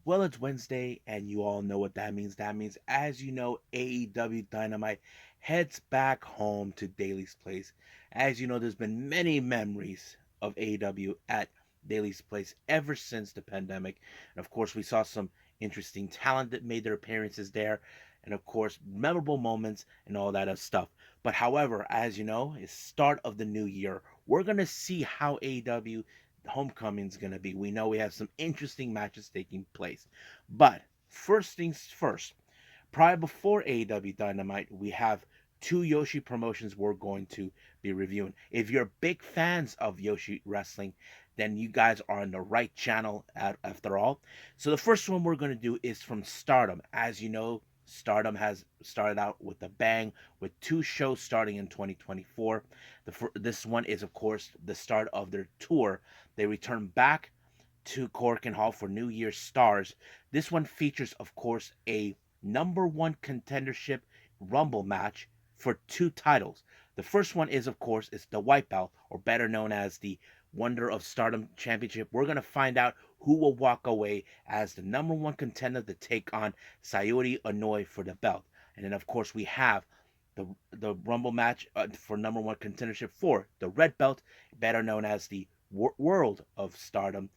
Well, it's Wednesday, and you all know what that means. That means, as you know, AEW Dynamite heads back home to Daly's Place. As you know, there's been many memories of AEW at Daly's Place ever since the pandemic. And of course, we saw some interesting talent that made their appearances there. And of course, memorable moments and all that other stuff. But however, as you know, it's start of the new year. We're going to see how AEW homecoming's going to be. We know we have some interesting matches taking place. But first things first, prior before AEW Dynamite, we have two Yoshi promotions we're going to be reviewing. If you're big fans of Yoshi wrestling, then you guys are on the right channel after all. So the first one we're going to do is from Stardom. As you know, Stardom has started out with a bang with two shows starting in 2024. This one is, of course, the start of their tour. They return back to Korakuen Hall for New Year's Stars. This one features, of course, a number one contendership Rumble match for two titles. The first one is, of course, is the White Belt, or better known as the Wonder of Stardom Championship. We're going to find out who will walk away as the number one contender to take on Saori Anou for the belt. And then, of course, we have the Rumble match for number one contendership for the Red Belt, better known as the World of Stardom.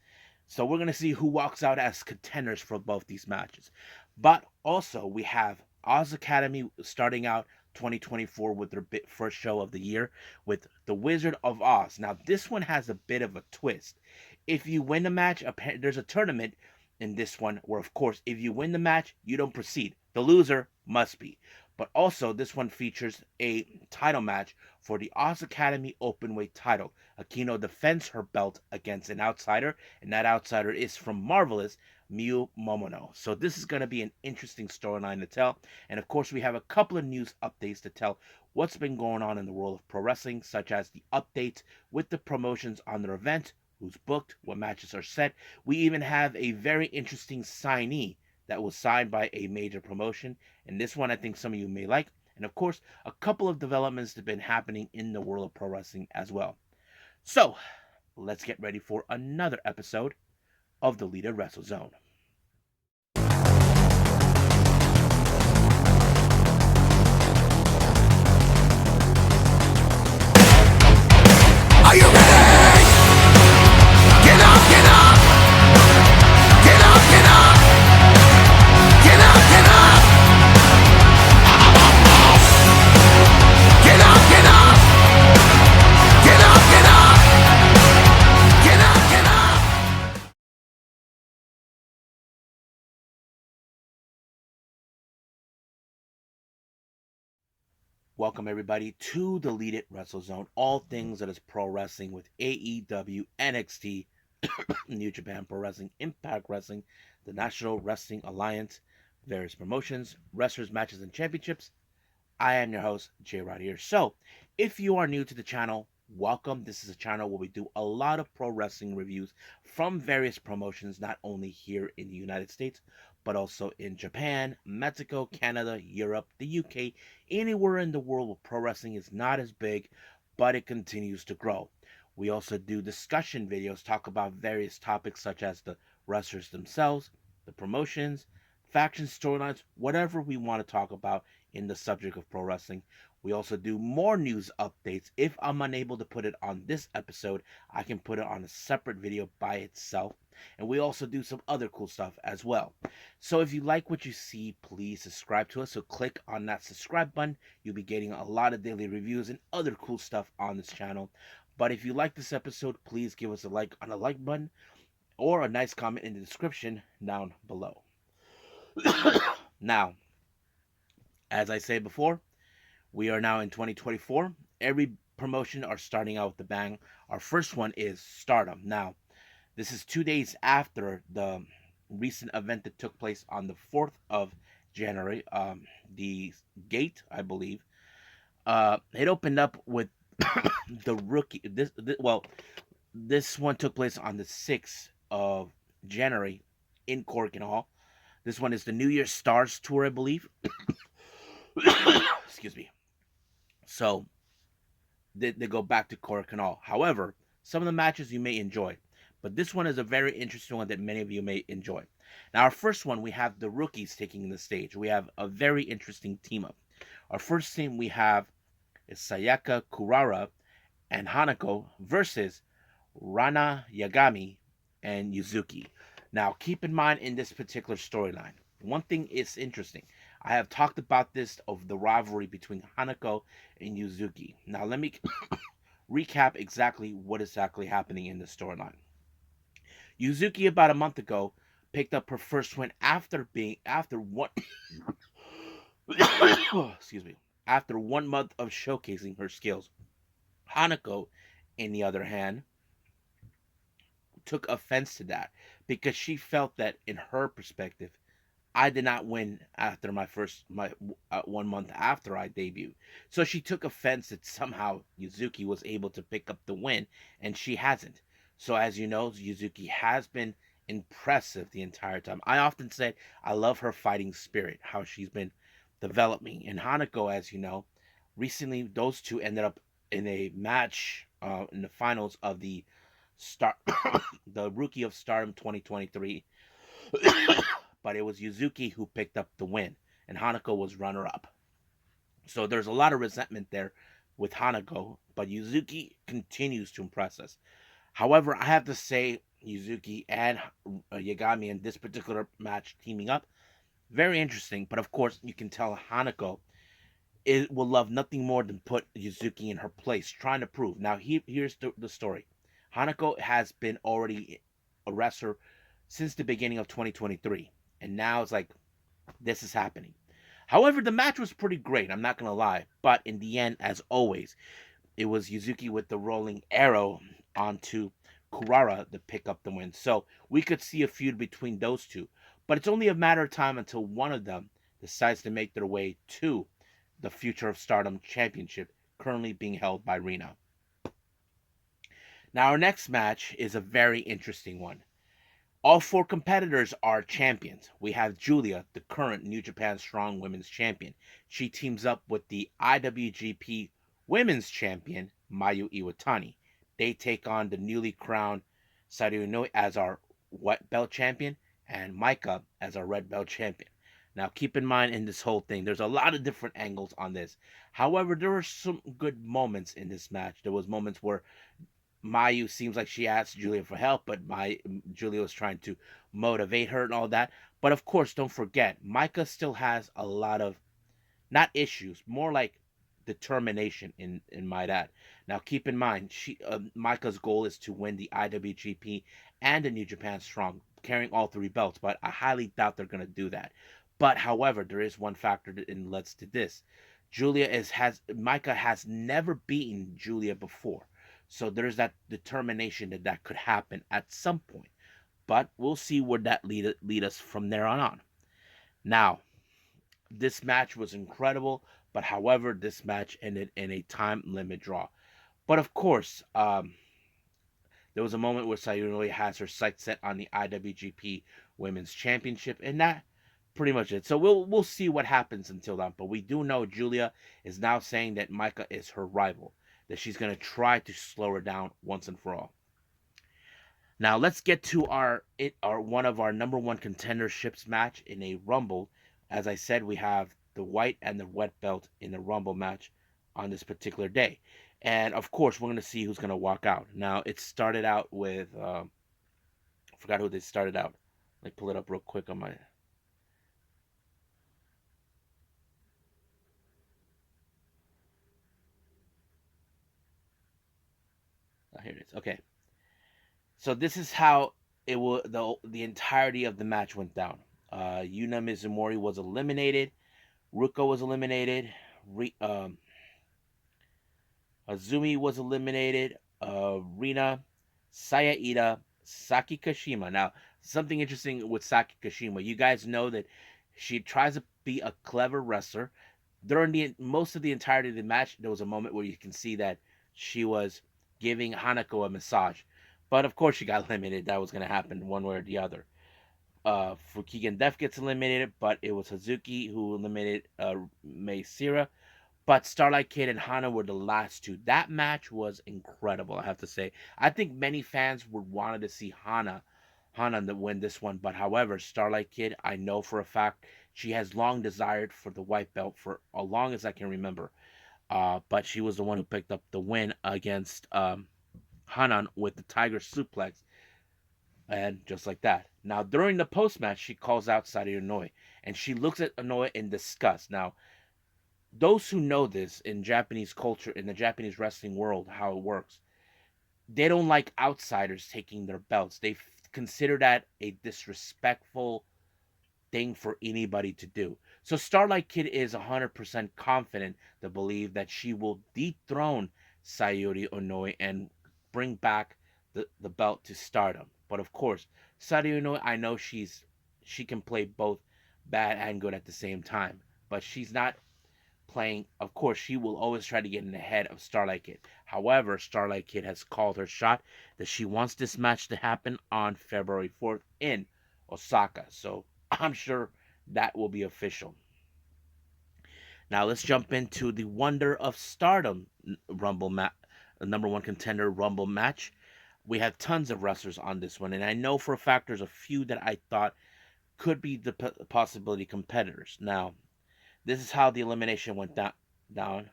So we're going to see who walks out as contenders for both these matches. But also, we have Oz Academy starting out 2024 with their first show of the year with the Wizard of Oz. Now, this one has a bit of a twist. If you win the match, there's a tournament in this one where, of course, if you win the match, you don't proceed. The loser must be. But also, this one features a title match for the Oz Academy Openweight title. Akino defends her belt against an outsider, and that outsider is from Marvelous, Miyu Momono. So this is going to be an interesting storyline to tell. And of course, we have a couple of news updates to tell what's been going on in the world of pro wrestling, such as the updates with the promotions on their event, who's booked, what matches are set. We even have a very interesting signee that was signed by a major promotion. And this one I think some of you may like. And of course, a couple of developments that have been happening in the world of pro wrestling as well. So, let's get ready for another episode of the Libre Wrestle Zone. Are you ready? Get up, get up! Get up, get up! Get up, get up! Get up, get up! Get up, get up! Get up, get up! Welcome everybody to the Libre Wrestle Zone, all things that is pro wrestling with AEW, NXT, New Japan Pro Wrestling, Impact Wrestling, the National Wrestling Alliance, various promotions, wrestlers, matches, and championships. I am your host, Jay Rod here. So, if you are new to the channel, welcome. This is a channel where we do a lot of pro wrestling reviews from various promotions, not only here in the United States, but also in Japan, Mexico, Canada, Europe, the UK, anywhere in the world where pro wrestling is not as big, but it continues to grow. We also do discussion videos, talk about various topics such as the wrestlers themselves, the promotions, faction storylines, whatever we want to talk about in the subject of pro wrestling. We also do more news updates. If I'm unable to put it on this episode, I can put it on a separate video by itself. And we also do some other cool stuff as well. So if you like what you see, please subscribe to us. So click on that subscribe button. You'll be getting a lot of daily reviews and other cool stuff on this channel. But if you like this episode, please give us a like on the like button or a nice comment in the description down below. Now, as I said before, we are now in 2024. Every promotion are starting out with the bang. Our first one is Stardom. Now, this is 2 days after the recent event that took place on the 4th of January. The gate, I believe, it opened up with the rookie. This one took place on the 6th of January in Korakuen Hall. This one is the New Year's Stars tour, I believe. Excuse me. So they go back to Korakuen Hall. However, some of the matches you may enjoy. But this one is a very interesting one that many of you may enjoy. Now, our first one, we have the rookies taking the stage. We have a very interesting team up. Our first team we have is Sayaka Kurara and Hanako versus Rana Yagami and Yuzuki. Now, keep in mind in this particular storyline, one thing is interesting. I have talked about this of the rivalry between Hanako and Yuzuki. Now, let me recap exactly what is exactly happening in the storyline. Yuzuki about a month ago picked up her first win after one excuse me, after 1 month of showcasing her skills. Hanako, in the other hand, took offense to that because she felt that in her perspective, I did not win after my 1 month after I debuted. So she took offense that somehow Yuzuki was able to pick up the win and she hasn't. So as you know, Yuzuki has been impressive the entire time. I often say I love her fighting spirit, how she's been developing. And Hanako, as you know, recently those two ended up in a match in the finals of the Star the Rookie of Stardom 2023. But it was Yuzuki who picked up the win, and Hanako was runner up. So there's a lot of resentment there with Hanako, but Yuzuki continues to impress us. However, I have to say, Yuzuki and Yagami in this particular match teaming up, very interesting. But of course, you can tell Hanako will love nothing more than put Yuzuki in her place, trying to prove. Now, here's the story. Hanako has been already a wrestler since the beginning of 2023. And now it's like, this is happening. However, the match was pretty great, I'm not going to lie. But in the end, as always, it was Yuzuki with the rolling arrow onto Kurara to pick up the win. So we could see a feud between those two. But it's only a matter of time until one of them decides to make their way to the Future of Stardom Championship, currently being held by Rina. Now, our next match is a very interesting one. All four competitors are champions. We have Julia, the current New Japan Strong Women's Champion. She teams up with the IWGP Women's Champion, Mayu Iwatani. They take on the newly crowned Saori Anou as our white belt champion and Maika as our red belt champion. Now, keep in mind in this whole thing, there's a lot of different angles on this. However, there were some good moments in this match. There was moments where Mayu seems like she asked Julia for help, but Julia was trying to motivate her and all that. But of course, don't forget, Maika still has a lot of not issues, more like determination in my dad. Now, keep in mind, Maika's goal is to win the IWGP and the New Japan Strong, carrying all three belts. But I highly doubt they're going to do that. But however, there is one factor that leads to this. Maika has never beaten Julia before. So there's that determination that could happen at some point. But we'll see where that lead us from there on. Now, this match was incredible, but however, this match ended in a time limit draw. But of course, there was a moment where Sayuri has her sights set on the IWGP Women's Championship, and that pretty much it. So we'll see what happens until then. But we do know Julia is now saying that Maika is her rival, that she's going to try to slow her down once and for all. Now let's get to our one of our number one contenderships match in a Rumble. As I said, we have the white and the red belt in the Rumble match on this particular day. And of course, we're going to see who's going to walk out. Now, it started out with, I forgot who they started out. Let me pull it up real quick on my. Oh, here it is. Okay. So this is how it will the entirety of the match went down. Yuna Mizumori was eliminated. Ruka was eliminated. Azumi was eliminated. Rina, Saya Saki Kashima. Now, something interesting with Saki Kashima. You guys know that she tries to be a clever wrestler. During most of the entirety of the match, there was a moment where you can see that she was giving Hanako a massage. But of course, she got eliminated. That was going to happen one way or the other. Fukigen Def gets eliminated, but it was Hazuki who eliminated Mei Sira. But Starlight Kid and Hana were the last two. That match was incredible, I have to say. I think many fans would wanted to see Hana to win this one, but however, Starlight Kid, I know for a fact she has long desired for the white belt for as long as I can remember. But she was the one who picked up the win against Hanan with the Tiger Suplex, and just like that. Now, during the post match, she calls out Saori Anou, and she looks at Anou in disgust. Now, those who know this in Japanese culture, in the Japanese wrestling world, how it works, they don't like outsiders taking their belts. They consider that a disrespectful thing for anybody to do. So Starlight Kid is 100% confident to believe that she will dethrone Saori Anou and bring back the belt to Stardom. But of course, Saori Anou, I know she can play both bad and good at the same time, but she's not playing. Of course, she will always try to get in the head of Starlight Kid. However, Starlight Kid has called her shot that she wants this match to happen on February 4th in Osaka. So I'm sure that will be official. Now let's jump into the Wonder of Stardom Rumble match, number one contender Rumble match. We had tons of wrestlers on this one, and I know for a fact there's a few that I thought could be the possibility competitors. Now, this is how the elimination went down.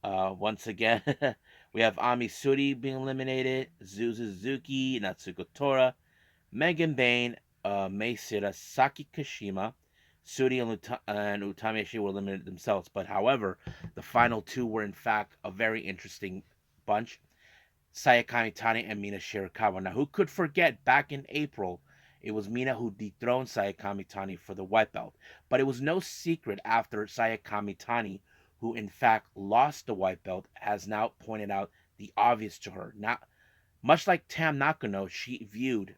Once again, we have Ami Suri being eliminated, Suzuki, Natsuko Tora, Megan Bain, Mei Sira, Saki Kashima, Suri and Utami Ishii were eliminated themselves. But however, the final two were in fact a very interesting bunch. Sayaka Mitani and Mina Shirakawa. Now, who could forget back in April, it was Mina who dethroned Sayaka Mitani for the white belt. But it was no secret after Sayaka Mitani, who in fact lost the white belt, has now pointed out the obvious to her. Now, much like Tam Nakano, she viewed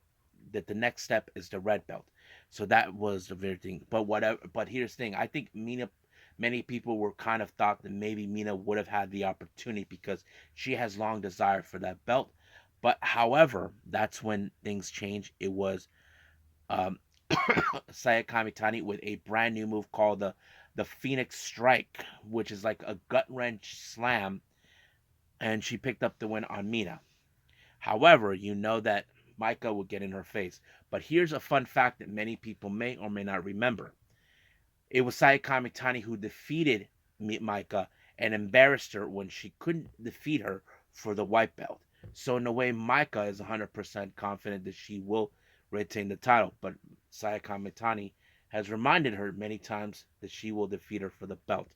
that the next step is the red belt. So that was the very thing. But whatever. But here's the thing: I think Mina, many people were kind of thought that maybe Mina would have had the opportunity because she has long desired for that belt. But however, that's when things change. It was um, Sayaka Kamitani with a brand new move called the Phoenix Strike, which is like a gut wrench slam, and she picked up the win on Mina. However, you know that Micah will get in her face. But here's a fun fact that many people may or may not remember. It was Sayaka Mitani who defeated Micah and embarrassed her when she couldn't defeat her for the white belt. So in a way, Micah is 100% confident that she will retain the title. But Sayaka Mitani has reminded her many times that she will defeat her for the belt.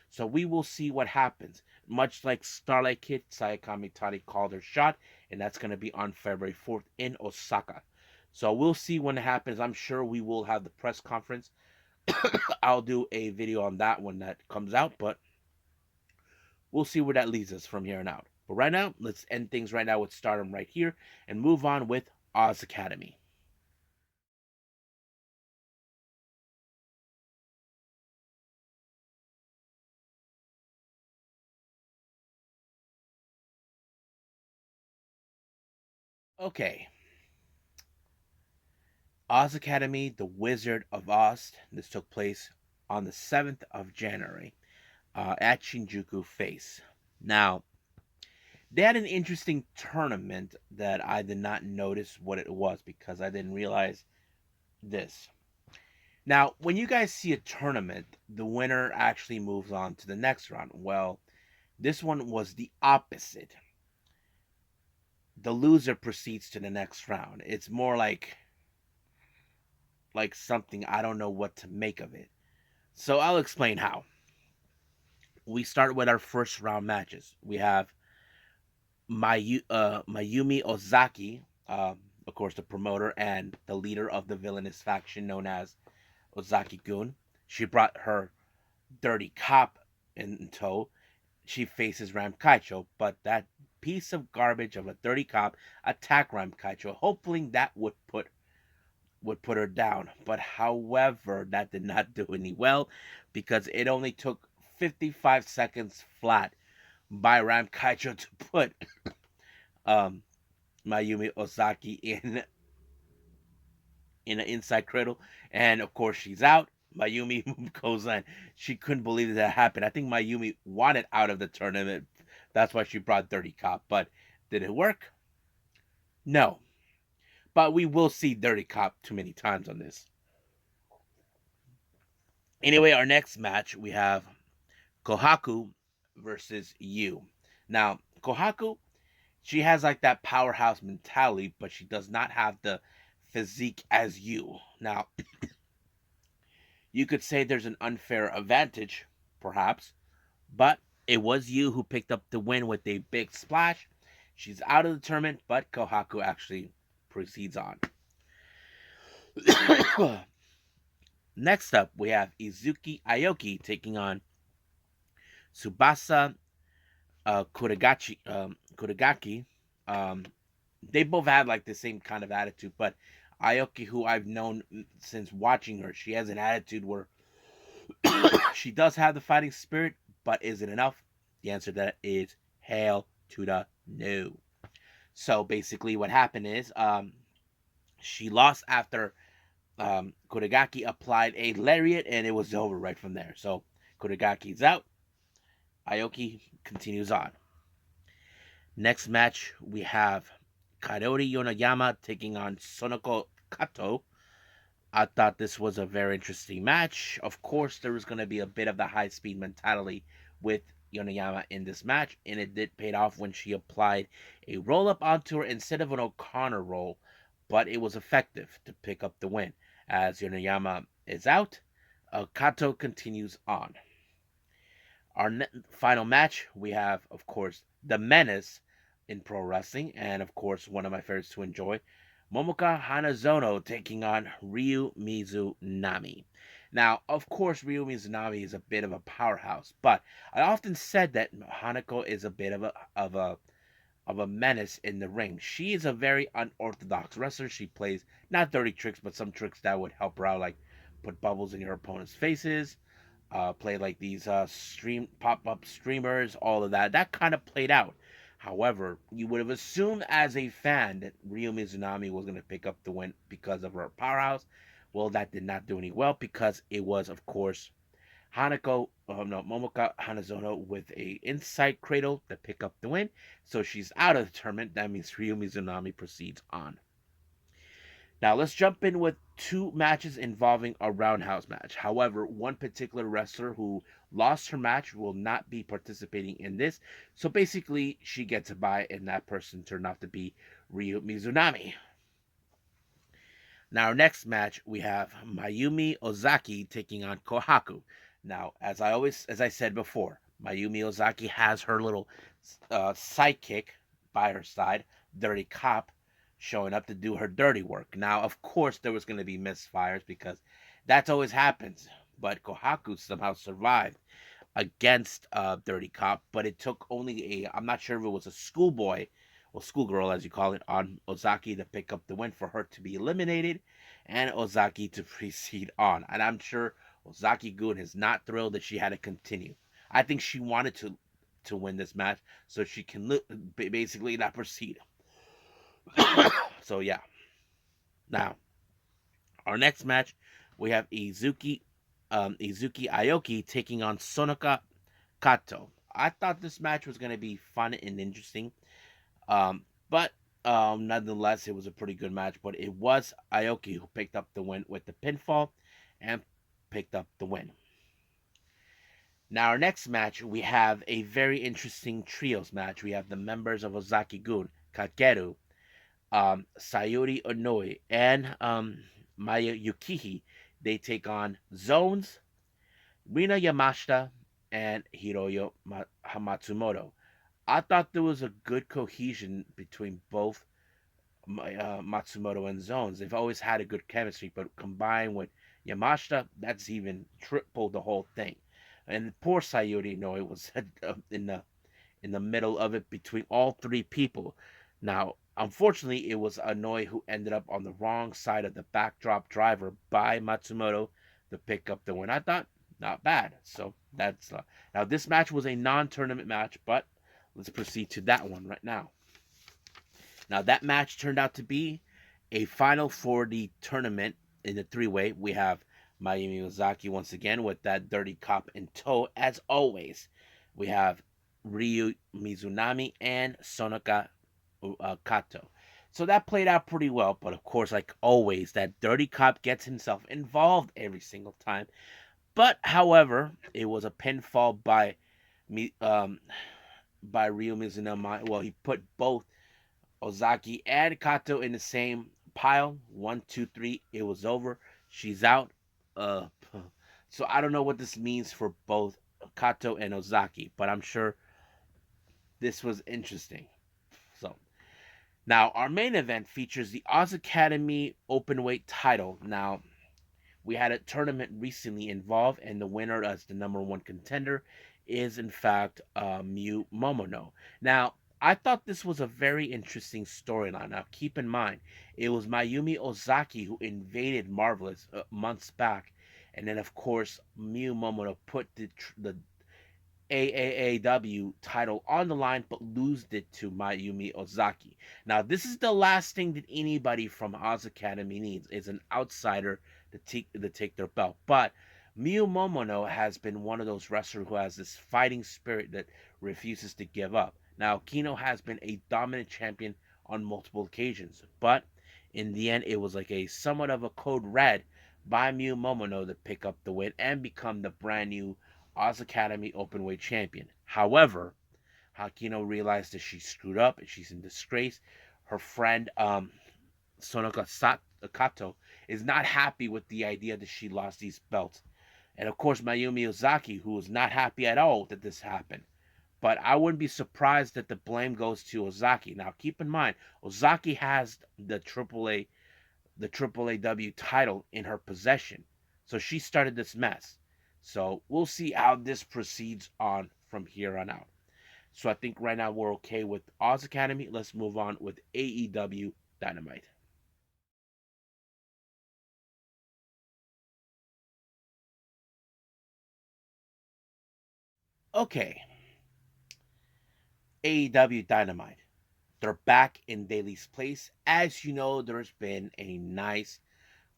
So we will see what happens. Much like Starlight Kid, Sayaka Mitani called her shot, and that's going to be on February 4th in Osaka. So we'll see when it happens. I'm sure we will have the press conference. I'll do a video on that when that comes out, but we'll see where that leads us from here on out. But right now, let's end things right now with Stardom right here and move on with Oz Academy. Okay, Oz Academy, The Wizard of Oz. This took place on the 7th of January at Shinjuku FACE. Now, they had an interesting tournament that I did not notice what it was because I didn't realize this. Now, when you guys see a tournament, the winner actually moves on to the next round. Well, this one was the opposite. The loser proceeds to the next round. It's more like something I don't know what to make of it. So I'll explain how. We start with our first round matches. We have Mayumi Ozaki, of course, the promoter and the leader of the villainous faction known as Ozaki Gun. She brought her dirty cop in tow. She faces Ram Kaicho, but that piece of garbage of a dirty cop attacked Ram Kaicho, hoping that would put her down. But however, that did not do any well because it only took 55 seconds flat by Ram Kaicho to put um, Mayumi Ozaki in an inside cradle, and of course she's out. Mayumi goes on. She couldn't believe that happened. I think Mayumi wanted out of the tournament. That's why she brought Dirty Cop. But did it work? No. But we will see Dirty Cop too many times on this. Anyway, our next match we have Kohaku versus Yu. Now, Kohaku, she has like that powerhouse mentality, but she does not have the physique as Yu. Now, you could say there's an unfair advantage, perhaps, but it was Yu who picked up the win with a big splash. She's out of the tournament, but Kohaku actually proceeds on. Next up, we have Izuki Aoki taking on Tsubasa Kuragaki. Um, they both have like the same kind of attitude, but Aoki, who I've known since watching her, she has an attitude where she does have the fighting spirit, but is it enough? The answer to that is hell to the no. So basically, what happened is she lost after Kuragaki applied a lariat, and it was over right from there. So Kuragaki's out. Aoki continues on. Next match, we have Kaori Yonoyama taking on Sonoko Kato. I thought this was a very interesting match. Of course, there was going to be a bit of the high speed mentality with Yonoyama in this match, and it did pay off when she applied a roll up onto her instead of an O'Connor roll, but it was effective to pick up the win. As Yonoyama is out, Kato continues on. Our final match, we have, of course, the Menace in pro wrestling, and of course, one of my favorites to enjoy, Momoka Hanazono taking on Ryu Mizunami. Now, of course, Ryu Mizunami is a bit of a powerhouse, but I often said that Hanako is a bit of a menace in the ring. She is a very unorthodox wrestler. She plays not dirty tricks, but some tricks that would help her out, like put bubbles in your opponent's faces, play like these stream pop-up streamers, all of that. That kind of played out. However, you would have assumed as a fan that Ryo Mizunami was going to pick up the win because of her powerhouse. Well, that did not do any well because it was, of course, Momoka Hanazono with a inside cradle to pick up the win. So she's out of the tournament. That means Ryo Mizunami proceeds on. Now let's jump in with two matches involving a roundhouse match. However, one particular wrestler who lost her match will not be participating in this. So basically, she gets a bye, and that person turned out to be Ryu Mizunami. Now, our next match, we have Mayumi Ozaki taking on Kohaku. Now, as I said before, Mayumi Ozaki has her little sidekick by her side, Dirty Cop, showing up to do her dirty work. Now, of course, there was going to be misfires because that's always happens. But Kohaku somehow survived against Dirty Cop, but it took only I'm not sure if it was a schoolboy or schoolgirl, as you call it, on Ozaki to pick up the win for her to be eliminated and Ozaki to proceed on. And I'm sure Ozaki Gun is not thrilled that she had to continue. I think she wanted to win this match so she can basically not proceed. So yeah. Now, our next match, we have Izuki Aoki taking on Sonoka Kato. I thought this match was going to be fun and interesting, but nonetheless, it was a pretty good match. But it was Aoki who picked up the win with the pinfall and picked up the win. Now, our next match, we have a very interesting trios match. We have the members of Ozaki Gun, Kakeru, Saori Anou, and Maya Yukihi. They take on Zones, Rina Yamashita, and Hiroyo Matsumoto. I thought there was a good cohesion between both Matsumoto and Zones. They've always had a good chemistry, but combined with Yamashita, that's even tripled the whole thing. And poor Sayuri Anou was in the middle of it between all three people. Now, unfortunately, it was Anou who ended up on the wrong side of the backdrop driver by Matsumoto to pick up the win. I thought not bad. So that's now this match was a non-tournament match, but let's proceed to that one right now. Now that match turned out to be a final for the tournament in the three-way. We have Mayumi Ozaki once again with that dirty cop in tow. As always, we have Ryu Mizunami and Sonoka Kato. So that played out pretty well, but of course, like always, that dirty cop gets himself involved every single time. But however, it was a pinfall by me by Ryu Mizunami. Well, he put both Ozaki and Kato in the same pile. One, two, three. It was over. She's out. Uh, so I don't know what this means for both Kato and Ozaki, but I'm sure this was interesting. So now our main event features the Oz Academy Openweight title. Now we had a tournament recently involved, and the winner as the number one contender is in fact Miyu Momono. Now I thought this was a very interesting storyline. Now keep in mind, it was Mayumi Ozaki who invaded Marvelous months back, and then of course Miyu Momono put the AAAW title on the line, but lost it to Mayumi Ozaki. Now, this is the last thing that anybody from Oz Academy needs is an outsider to take their belt. But Miyu Momono has been one of those wrestlers who has this fighting spirit that refuses to give up. Now, Kino has been a dominant champion on multiple occasions, but in the end, it was like a somewhat of a code red by Miyu Momono to pick up the win and become the brand new Oz Academy Openweight champion. However, Hakino realized that she screwed up and she's in disgrace. Her friend Sonoka Kato is not happy with the idea that she lost these belts. And of course, Mayumi Ozaki, who is not happy at all that this happened. But I wouldn't be surprised that the blame goes to Ozaki. Now, keep in mind, Ozaki has the AAAW title in her possession. So she started this mess. So we'll see how this proceeds on from here on out. So I think right now we're okay with Oz Academy. Let's move on with AEW Dynamite. Okay, AEW Dynamite. They're back in Daly's place. As you know, there's been a nice,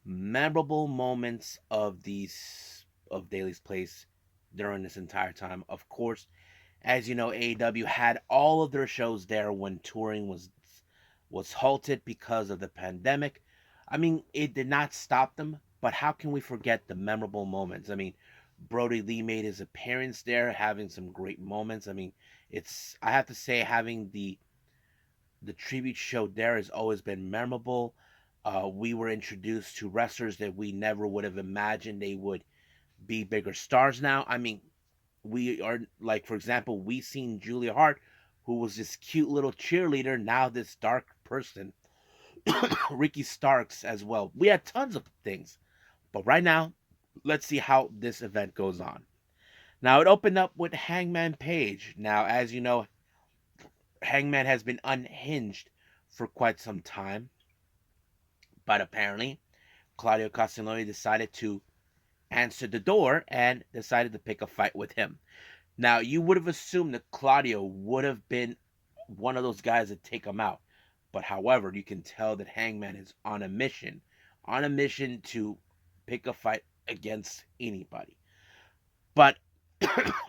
memorable moments of Daly's place during this entire time. Of course, as you know, AEW had all of their shows there when touring was halted because of the pandemic. I mean, it did not stop them, but how can we forget the memorable moments? I mean, Brody Lee made his appearance there, having some great moments. I mean, it's I have to say having the tribute show there has always been memorable. We were introduced to wrestlers that we never would have imagined they would be bigger stars now. I mean, we are like, for example, we seen Julia Hart, who was this cute little cheerleader, now this dark person. Ricky Starks as well. We had tons of things, but right now, let's see how this event goes on. Now it opened up with Hangman Page. Now, as you know, Hangman has been unhinged for quite some time, but apparently Claudio Castagnoli decided to answer the door and decided to pick a fight with him. Now, you would have assumed that Claudio would have been one of those guys that take him out. But however, you can tell that Hangman is on a mission to pick a fight against anybody. But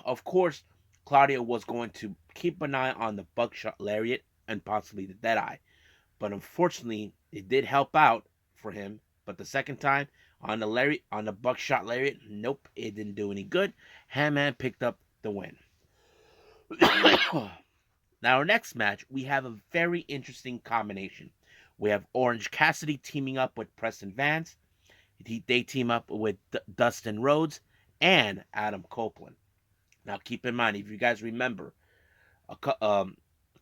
of course, Claudio was going to keep an eye on the buckshot lariat and possibly the deadeye. But unfortunately, it did help out for him. But the second time on the buckshot lariat, nope, it didn't do any good. Hangman picked up the win. Now, our next match, we have a very interesting combination. We have Orange Cassidy teaming up with Preston Vance. They team up with Dustin Rhodes and Adam Copeland. Now, keep in mind, if you guys remember, a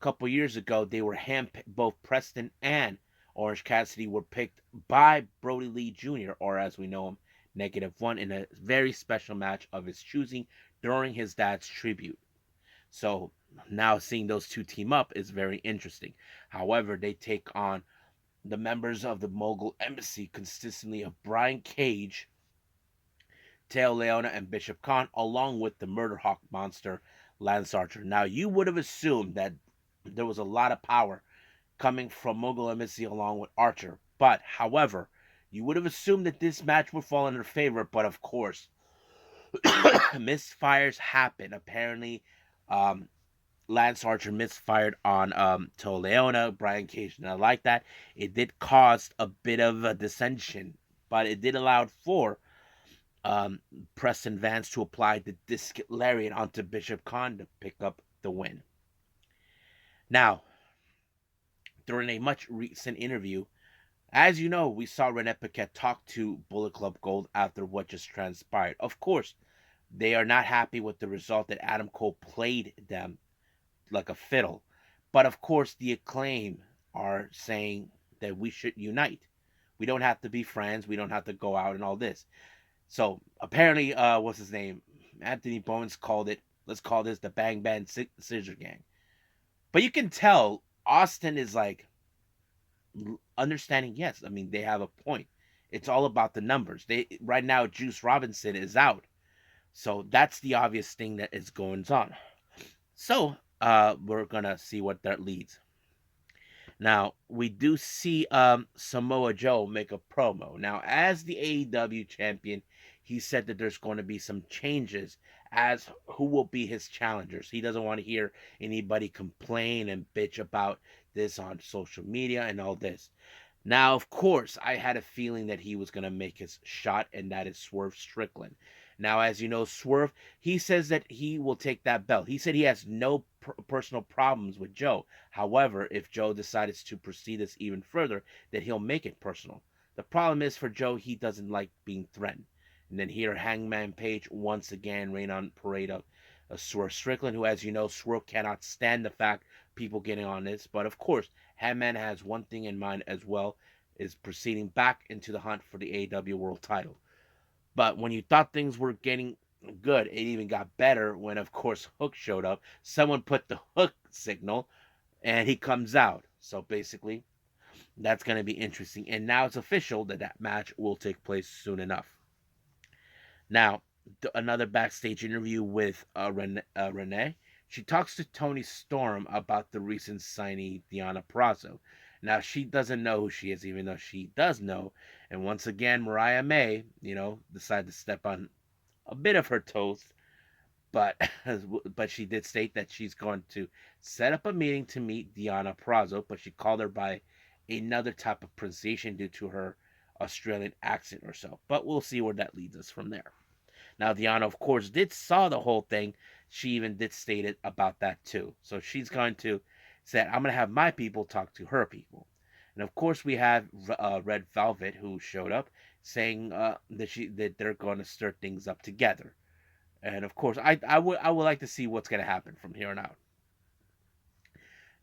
couple years ago, they were handpicked. Both Preston and Orange Cassidy were picked by Brody Lee Jr., or as we know him, Negative One, in a very special match of his choosing during his dad's tribute. So now seeing those two team up is very interesting. However, they take on the members of the Mogul Embassy, consistently of Brian Cage, Teo Leona, and Bishop Khan, along with the Murder Hawk monster, Lance Archer. Now, you would have assumed that there was a lot of power coming from Mogul Embassy along with Archer. But, however, You would have assumed that this match would fall in her favor, but of course, misfires happen. Apparently, um, Lance Archer misfired on Toleona, Brian Cage, and I like that. It did cause a bit of a dissension, but it did allow for um, Preston Vance to apply the disc lariat onto Bishop Khan to pick up the win. Now, during a much recent interview, as you know, we saw Rene Paquette talk to Bullet Club Gold after what just transpired. Of course, they are not happy with the result that Adam Cole played them like a fiddle. But of course, the Acclaim are saying that we should unite. We don't have to be friends. We don't have to go out and all this. So apparently, what's his name? Anthony Bowens called it. Let's call this the Bang Bang Scissor Gang. But you can tell Austin is like understanding. Yes, I mean they have a point. It's all about the numbers. They right now Juice Robinson is out, so that's the obvious thing that is going on. So we're gonna see what that leads. Now, we do see Samoa Joe make a promo. Now, as the AEW champion, he said that there's going to be some changes as who will be his challengers. He doesn't want to hear anybody complain and bitch about this on social media and all this. Now, of course, I had a feeling that he was going to make his shot, and that is Swerve Strickland. Now, as you know, Swerve, he says that he will take that belt. He said he has no personal problems with Joe. However, if Joe decides to proceed this even further, that he'll make it personal. The problem is for Joe, he doesn't like being threatened. And then here, Hangman Page once again rain on parade of Swerve Strickland, who, as you know, Swerve cannot stand the fact people getting on this. But of course, Hangman has one thing in mind as well, is proceeding back into the hunt for the AEW World Title. But when you thought things were getting good, it even got better when, of course, Hook showed up. Someone put the Hook signal, and he comes out. So basically, that's going to be interesting. And now it's official that that match will take place soon enough. Now, another backstage interview with Renee. She talks to Tony Storm about the recent signee, Deonna Purrazzo. Now, she doesn't know who she is, even though she does know. And once again, Mariah May, decided to step on a bit of her toes. But but she did state that she's going to set up a meeting to meet Deonna Purrazzo, but she called her by another type of pronunciation due to her Australian accent or so. But we'll see where that leads us from there. Now, Deonna, of course, did saw the whole thing. She even did state it about that too. So she's going to say, I'm going to have my people talk to her people. And of course, we have Red Velvet who showed up saying that they're going to stir things up together. And of course, I would like to see what's going to happen from here on out.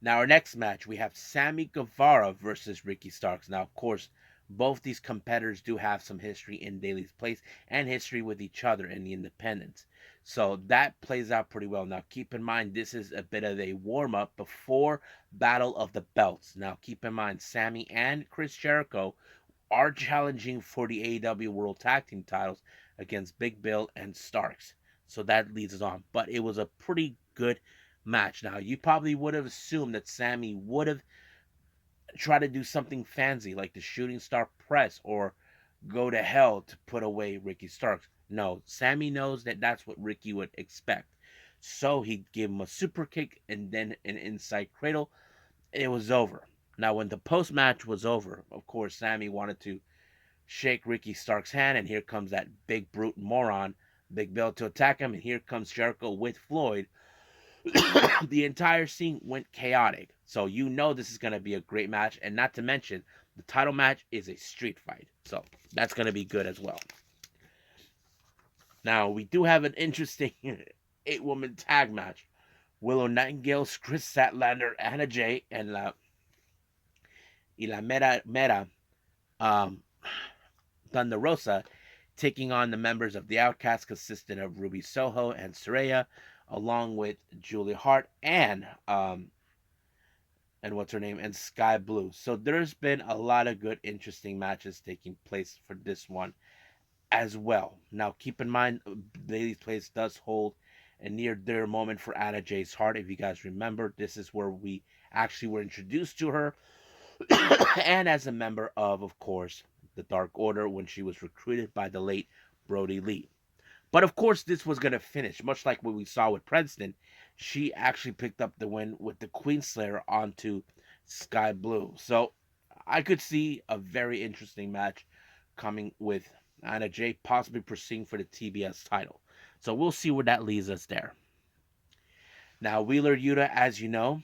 Now, our next match, we have Sammy Guevara versus Ricky Starks. Now, of course, both these competitors do have some history in Daily's Place and history with each other in the independents. So that plays out pretty well. Now, keep in mind, this is a bit of a warm up before Battle of the Belts. Now, keep in mind, Sammy and Chris Jericho are challenging for the AEW World Tag Team titles against Big Bill and Starks. So that leads us on. But it was a pretty good match. Now, you probably would have assumed that Sammy would have tried to do something fancy like the shooting star press or go to hell to put away Ricky Starks. No, Sammy knows that that's what Ricky would expect. So he gave him a super kick and then an inside cradle. It was over. Now, when the post match was over, of course, Sammy wanted to shake Ricky Stark's hand, and here comes that big brute moron, Big Bill, to attack him, and here comes Jericho with Floyd. The entire scene went chaotic. So you know this is going to be a great match, and not to mention, the title match is a street fight. So that's going to be good as well. Now, we do have an interesting 8-woman tag match. Willow Nightingale, Chris Statlander, Anna Jay, and La Mera Thunder Rosa taking on the members of the Outcast, consisting of Ruby Soho and Saraya, along with Julia Hart and what's her name, and Sky Blue. So there's been a lot of good, interesting matches taking place for this one as well. Now, keep in mind, Ladies Place does hold a near dear moment for Anna Jay's heart. If you guys remember, this is where we actually were introduced to her, and as a member of course, the Dark Order when she was recruited by the late Brody Lee. But of course, this was going to finish, much like what we saw with Princeton. She actually picked up the win with the Queen Slayer onto Sky Blue. So I could see a very interesting match coming with Anna Jay possibly pursuing for the TBS title. So we'll see where that leads us there. Now, Wheeler Yuta, as you know,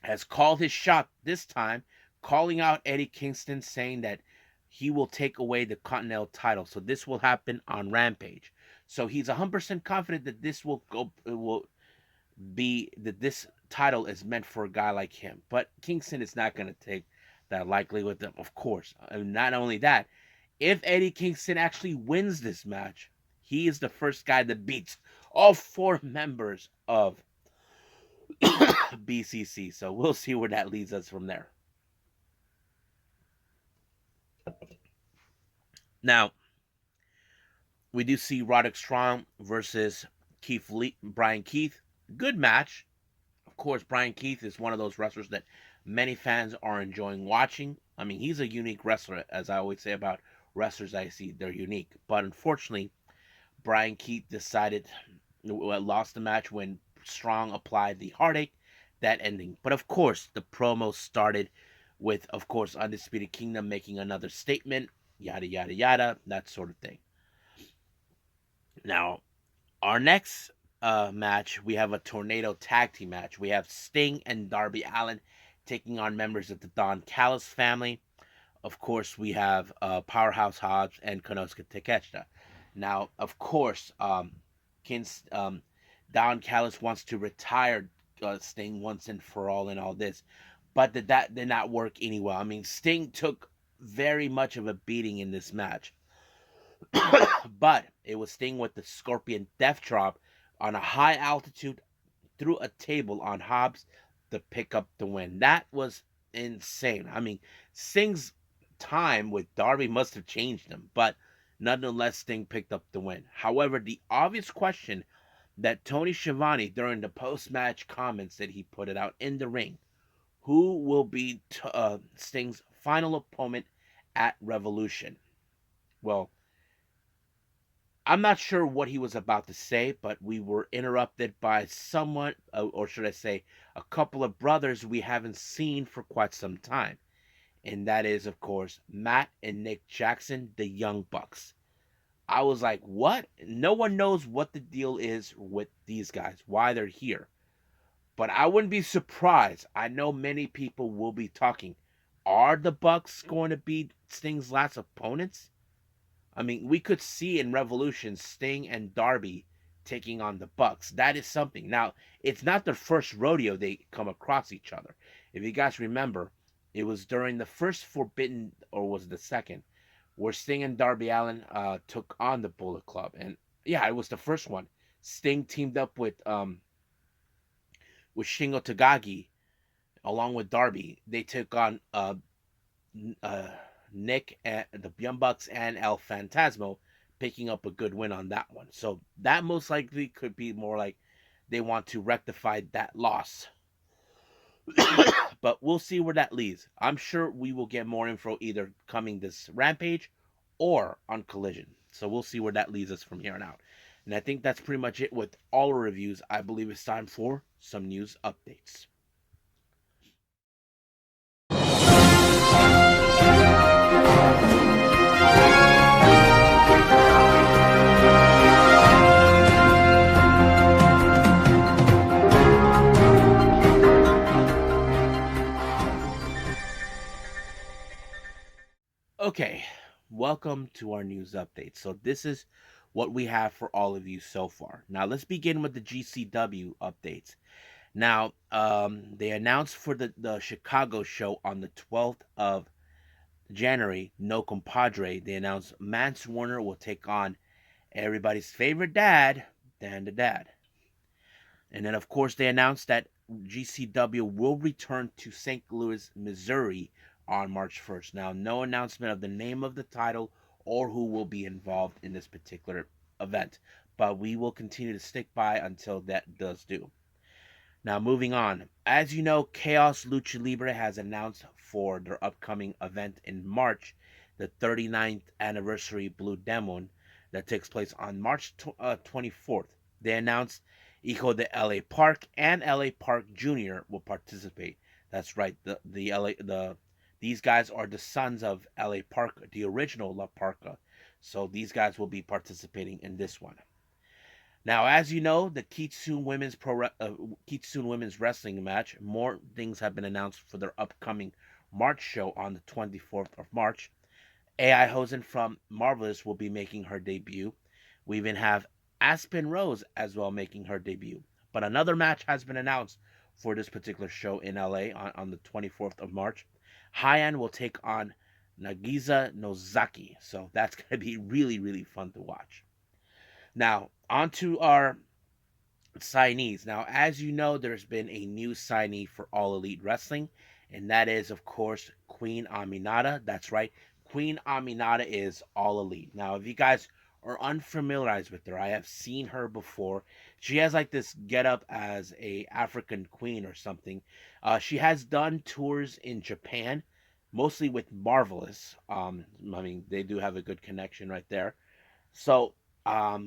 has called his shot this time, calling out Eddie Kingston, saying that he will take away the Continental title. So this will happen on Rampage. So he's 100% confident that this will go, will be that this title is meant for a guy like him. But Kingston is not going to take that likely with him, of course. And not only that, if Eddie Kingston actually wins this match, he is the first guy that beats all 4 members of BCC. So we'll see where that leads us from there. Now, we do see Roderick Strong versus Brian Keith. Good match. Of course, Brian Keith is one of those wrestlers that many fans are enjoying watching. I mean, he's a unique wrestler, as I always say about wrestlers I see. They're unique. But unfortunately, Brian Keith lost the match when Strong applied the heartache, that ending. But of course, the promo started with, of course, Undisputed Kingdom making another statement, yada, yada, yada, that sort of thing. Now, our next match, we have a Tornado Tag Team match. We have Sting and Darby Allin taking on members of the Don Callis family. Of course, we have Powerhouse Hobbs and Konosuke Takeshita. Now, of course, Don Callis wants to retire Sting once and for all in all this. But that did not work any well. I mean, Sting took very much of a beating in this match. But it was Sting with the Scorpion Death Drop on a high altitude through a table on Hobbs to pick up the win. That was insane. I mean, Sting's time with Darby must have changed him, but nonetheless, Sting picked up the win. However, the obvious question that Tony Schiavone, during the post-match comments that he put it out in the ring, who will be Sting's final opponent at Revolution? Well, I'm not sure what he was about to say, but we were interrupted by someone, or should I say, a couple of brothers we haven't seen for quite some time. And that is, of course, Matt and Nick Jackson, the Young Bucks. I was like, what? No one knows what the deal is with these guys, why they're here. But I wouldn't be surprised. I know many people will be talking. Are the Bucks going to be Sting's last opponents? I mean, we could see in Revolution Sting and Darby taking on the Bucks. That is something. Now, it's not the first rodeo they come across each other. If you guys remember, it was during the first Forbidden, or was it the second, where Sting and Darby Allin took on the Bullet Club. And yeah, it was the first one. Sting teamed up with Shingo Takagi along with Darby. They took on Nick and the Young Bucks and El Fantasmo, picking up a good win on that one. So that most likely could be more like they want to rectify that loss. But we'll see where that leads. I'm sure we will get more info either coming this Rampage or on Collision. So we'll see where that leads us from here on out. And I think that's pretty much it with all our reviews. I believe it's time for some news updates. Okay, welcome to our news update. So this is what we have for all of you so far. Now let's begin with the GCW updates. Now, they announced for the Chicago show on the 12th of January, No Compadre, they announced Mance Warner will take on everybody's favorite dad, Dan the Dad. And then, of course, they announced that GCW will return to St. Louis, Missouri on March 1st. Now, no announcement of the name of the title or who will be involved in this particular event, but we will continue to stick by until that does do. Now, moving on. As you know, KAOZ Lucha Libre has announced for their upcoming event in March the 39th anniversary Blue Demon that takes place on March 24th. They announced Hijo de LA Park and LA Park Jr. will participate. That's right. These guys are the sons of LA Park, the original La Parka. So these guys will be participating in this one. Now, as you know, the Kitsune women's wrestling match. More things have been announced for their upcoming March show on the 24th of March. AI Hosen from Marvelous will be making her debut. We even have Aspen Rose as well making her debut. But another match has been announced for this particular show in LA on the 24th of March. Hyan will take on Nagisa Nozaki. So that's going to be really, really fun to watch. Now, on to our signees. Now, as you know, there's been a new signee for All Elite Wrestling, and that is, of course, Queen Aminata. That's right, Queen Aminata is All Elite. Now, if you guys are unfamiliarized with her, I have seen her before. She has like this get up as a African queen or something. She has done tours in Japan, mostly with Marvelous. I mean, they do have a good connection right there. So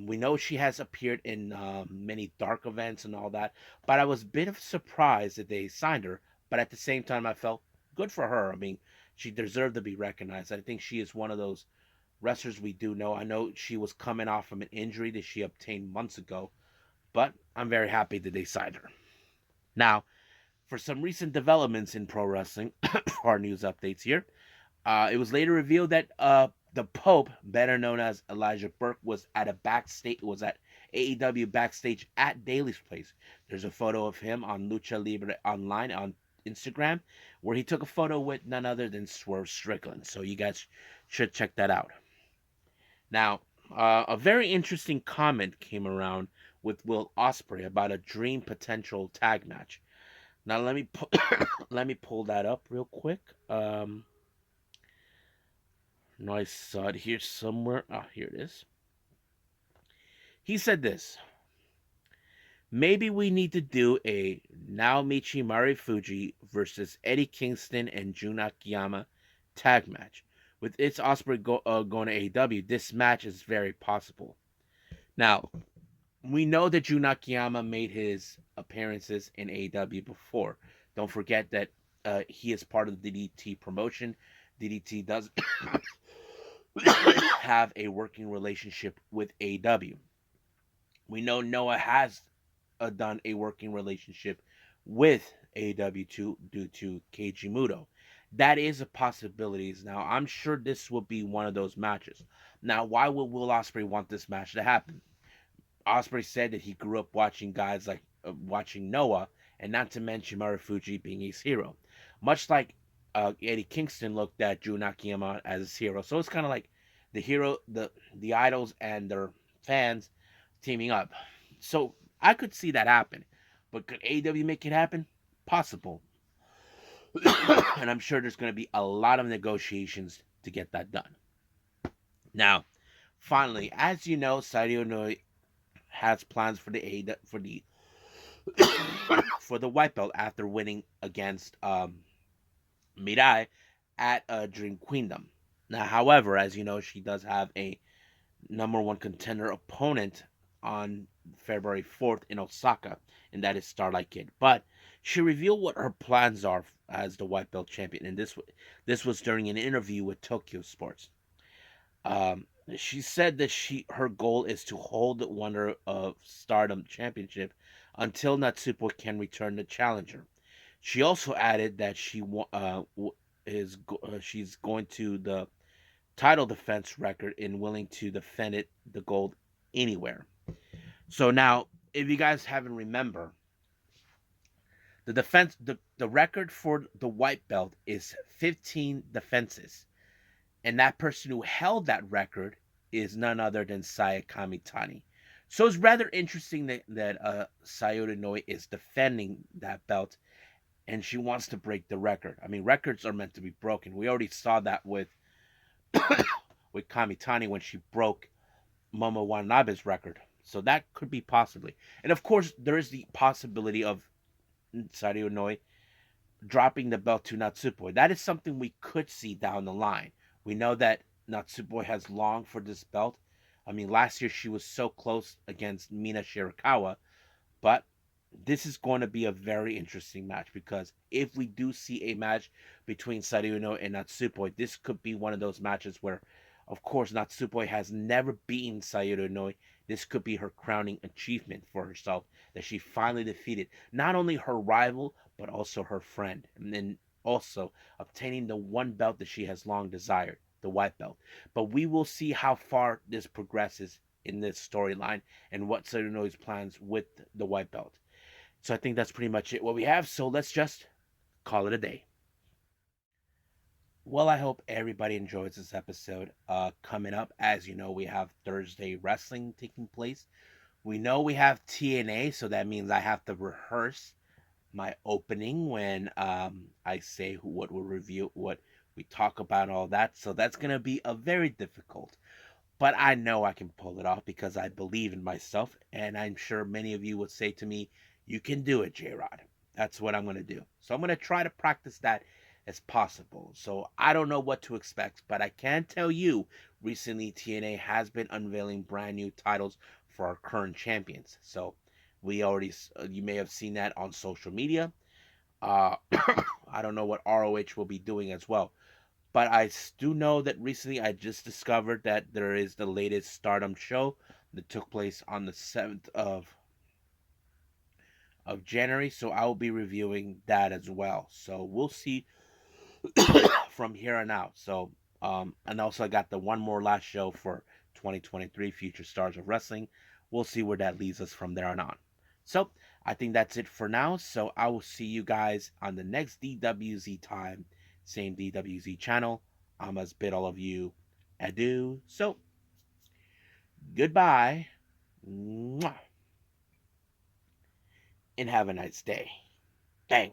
we know she has appeared in many dark events and all that, but I was a bit of surprised that they signed her. But at the same time, I felt good for her. I mean, she deserved to be recognized. I think she is one of those wrestlers we do know. I know she was coming off from an injury that she obtained months ago, but I'm very happy that they signed her. Now, for some recent developments in pro wrestling, our news updates here. It was later revealed that the Pope, better known as Elijah Burke, was at AEW backstage at Daly's place. There's a photo of him on Lucha Libre online on Instagram, where he took a photo with none other than Swerve Strickland. So you guys should check that out. Now, a very interesting comment came around with Will Ospreay about a dream potential tag match. Now let me pull that up real quick. No, I saw it here somewhere. Ah, here it is. He said this. Maybe we need to do a Naomichi Marufuji versus Eddie Kingston and Jun Akiyama tag match. With its Ospreay going to AEW, this match is very possible. Now, we know that Jun Akiyama made his appearances in AEW before. Don't forget that he is part of the DDT promotion. DDT does have a working relationship with AEW. We know Noah has done a working relationship with AEW due to Keiji Muto. That is a possibility. Now, I'm sure this will be one of those matches. Now, why would Will Ospreay want this match to happen? Ospreay said that he grew up watching guys like watching Noah, and not to mention Marufuji being his hero. Much like Eddie Kingston looked at Jun Akiyama as his hero. So it's kind of like the hero, the idols and their fans teaming up. So I could see that happen. But could AEW make it happen? Possible. And I'm sure there's going to be a lot of negotiations to get that done. Now, finally, as you know, Saori Anou has plans for the for the white belt after winning against Mirai at Dream Queendom. Now, however, as you know, she does have a number one contender opponent on February 4th in Osaka, and that is Starlight Kid. But she revealed what her plans are as the white belt champion, and this was during an interview with Tokyo Sports. She said that her goal is to hold the Wonder of Stardom Championship until Natsupoi can return the challenger. She also added that she's going to the title defense record and willing to defend the gold anywhere. So now, if you guys haven't remember, the record for the white belt is 15 defenses, and that person who held that record is none other than Saya Kamitani. So it's rather interesting that Saori Anou is defending that belt, and she wants to break the record. I mean, records are meant to be broken. We already saw that with with Kamitani when she broke Momo Watanabe's record. So that could be possibly. And of course, there is the possibility of Saori Anou dropping the belt to Natsupoi. That is something we could see down the line. We know that Natsupoi has longed for this belt. I mean, last year she was so close against Mina Shirakawa, but this is going to be a very interesting match because if we do see a match between Saori Anou and Natsupoi, this could be one of those matches where, of course, Natsupoi has never beaten Saori Anou. This could be her crowning achievement for herself that she finally defeated not only her rival but also her friend, and then also obtaining the one belt that she has long desired, the white belt. But we will see how far this progresses in this storyline and what Saori Anou's plans with the white belt. So I think that's pretty much it what we have. So let's just call it a day. Well, I hope everybody enjoys this episode. Coming up, as you know, we have Thursday wrestling taking place. We know we have TNA, so that means I have to rehearse my opening when I say what we'll review, what we talk about, all that. So that's gonna be a very difficult. But I know I can pull it off because I believe in myself, and I'm sure many of you would say to me, "You can do it, J Rod." That's what I'm gonna do. So I'm gonna try to practice that as possible. So I don't know what to expect, but I can tell you, recently TNA has been unveiling brand new titles for our current champions. So we already, you may have seen that on social media. Uh, I don't know what ROH will be doing as well. But I do know that recently I just discovered that there is the latest Stardom show that took place on the 7th of January, so I will be reviewing that as well. So we'll see from here on out. So and also I got the one more last show for 2023 Future Stars of Wrestling. We'll see where that leads us from there on. So I think that's it for now. So I will see you guys on the next DWZ time, same DWZ channel. I must bid all of you adieu. So goodbye, and have a nice day. Bang.